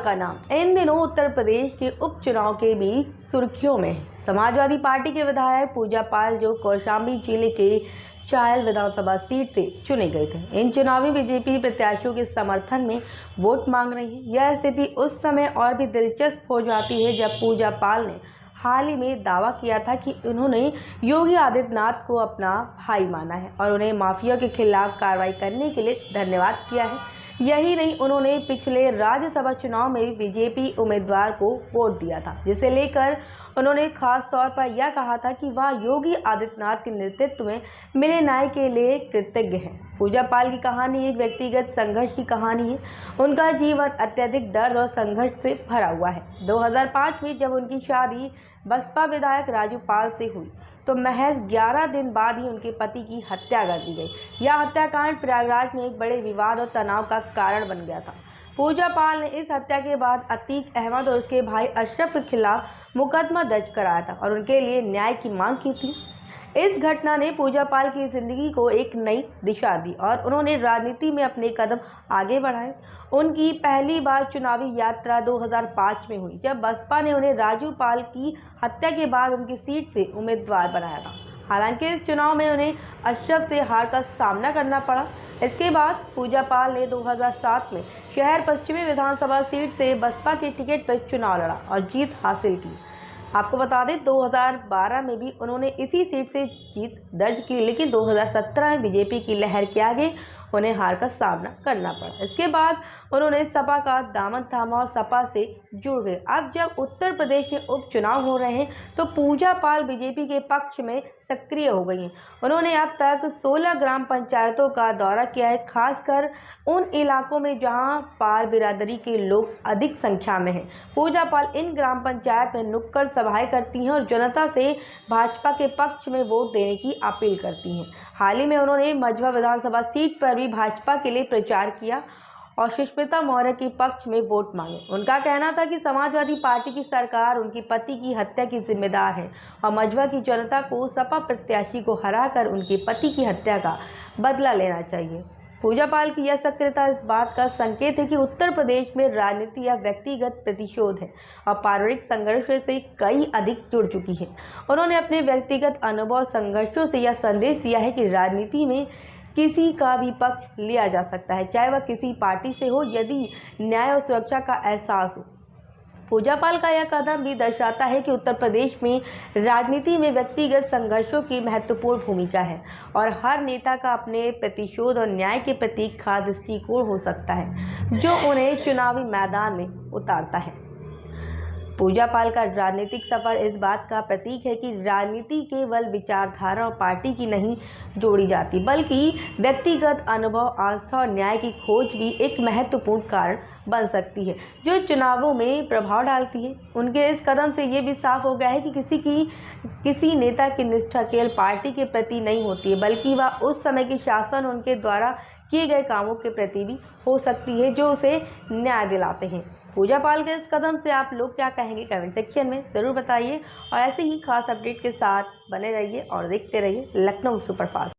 का नाम इन दिनों उत्तर प्रदेश के उपचुनाव के बीच सुर्खियों में है। समाजवादी पार्टी के विधायक पूजा पाल जो कौशाम्बी जिले के चायल विधानसभा सीट से चुने गए थे, इन चुनावी बीजेपी प्रत्याशियों के समर्थन में वोट मांग रही है। यह स्थिति उस समय और भी दिलचस्प हो जाती है जब पूजा पाल ने हाल ही में दावा किया था कि उन्होंने योगी आदित्यनाथ को अपना भाई माना है और उन्हें माफिया के खिलाफ कार्रवाई करने के लिए धन्यवाद किया है। यही नहीं, उन्होंने पिछले राज्यसभा चुनाव में बीजेपी उम्मीदवार को वोट दिया था, जिसे लेकर उन्होंने खास तौर पर यह कहा था कि वह योगी आदित्यनाथ के नेतृत्व में मिले न्याय के लिए कृतज्ञ हैं। पूजा पाल की कहानी एक व्यक्तिगत संघर्ष की कहानी है। उनका जीवन अत्यधिक दर्द और संघर्ष से भरा हुआ है। 2005 में जब उनकी शादी बसपा विधायक राजू पाल से हुई तो महज 11 दिन बाद ही उनके पति की हत्या कर दी गई। यह हत्याकांड प्रयागराज में एक बड़े विवाद और तनाव का कारण बन गया था। पूजा पाल ने इस हत्या के बाद अतीक अहमद और उसके भाई अशरफ के खिलाफ मुकदमा दर्ज कराया था और उनके लिए न्याय की मांग की थी। इस घटना ने पूजा पाल की जिंदगी को एक नई दिशा दी और उन्होंने राजनीति में अपने कदम आगे बढ़ाए। उनकी पहली बार चुनावी यात्रा 2005 में हुई, जब बसपा ने उन्हें राजू पाल की हत्या के बाद उनकी सीट से उम्मीदवार बनाया था। हालांकि इस चुनाव में उन्हें अशरफ से हार का सामना करना पड़ा। इसके बाद पूजा पाल ने 2007 में शहर पश्चिमी विधानसभा सीट से बसपा के टिकट पर चुनाव लड़ा और जीत हासिल की। आपको बता दें, 2012 में भी उन्होंने इसी सीट से जीत दर्ज की, लेकिन 2017 में बीजेपी की लहर के आगे उन्हें हार का सामना करना पड़ा। इसके बाद उन्होंने सपा का दामन थामा और सपा से जुड़ गए। अब जब उत्तर प्रदेश में उपचुनाव हो रहे हैं तो पूजा पाल बीजेपी के पक्ष में सक्रिय हो गई हैं। उन्होंने अब तक 16 ग्राम पंचायतों का दौरा किया है, खासकर उन इलाकों में जहां पाल बिरादरी के लोग अधिक संख्या में हैं। पूजा पाल इन ग्राम पंचायत में नुक्कड़ सभाएं करती हैं और जनता से भाजपा के पक्ष में वोट देने की अपील करती हैं। हाल ही में उन्होंने मझवा विधानसभा सीट पर भी भाजपा के लिए प्रचार किया और सुष्मिता मौर्य के पक्ष में वोट मांगे। उनका कहना था कि समाजवादी पार्टी की सरकार उनके पति की हत्या की जिम्मेदार है और मझवा की जनता को सपा प्रत्याशी को हराकर उनके पति की हत्या का बदला लेना चाहिए। पूजा पाल की यह सक्रियता इस बात का संकेत है कि उत्तर प्रदेश में राजनीति या व्यक्तिगत प्रतिशोध है और पारिवारिक संघर्षों से कई अधिक जुड़ चुकी है। उन्होंने अपने व्यक्तिगत अनुभव संघर्षों से यह संदेश दिया है कि राजनीति में किसी का भी पक्ष लिया जा सकता है, चाहे वह किसी पार्टी से हो, यदि न्याय और सुरक्षा का एहसास हो। पूजा पाल का यह कदम भी दर्शाता है कि उत्तर प्रदेश में राजनीति में व्यक्तिगत संघर्षों की महत्वपूर्ण भूमिका है और हर नेता का अपने प्रतिशोध और न्याय के प्रति खास दृष्टिकोण हो सकता है, जो उन्हें चुनावी मैदान में उतारता है। पूजा पाल का राजनीतिक सफर इस बात का प्रतीक है कि राजनीति केवल विचारधारा और पार्टी की नहीं जोड़ी जाती, बल्कि व्यक्तिगत अनुभव, आस्था और न्याय की खोज भी एक महत्वपूर्ण कारण बन सकती है, जो चुनावों में प्रभाव डालती है। उनके इस कदम से ये भी साफ हो गया है कि किसी नेता की निष्ठा केवल पार्टी के प्रति नहीं होती है, बल्कि वह उस समय के शासन उनके द्वारा किए गए कामों के प्रति भी हो सकती है, जो उसे न्याय दिलाते हैं। पूजा पाल के इस कदम से आप लोग क्या कहेंगे, कमेंट सेक्शन में ज़रूर बताइए और ऐसे ही खास अपडेट के साथ बने रहिए और देखते रहिए लखनऊ सुपरफास्ट।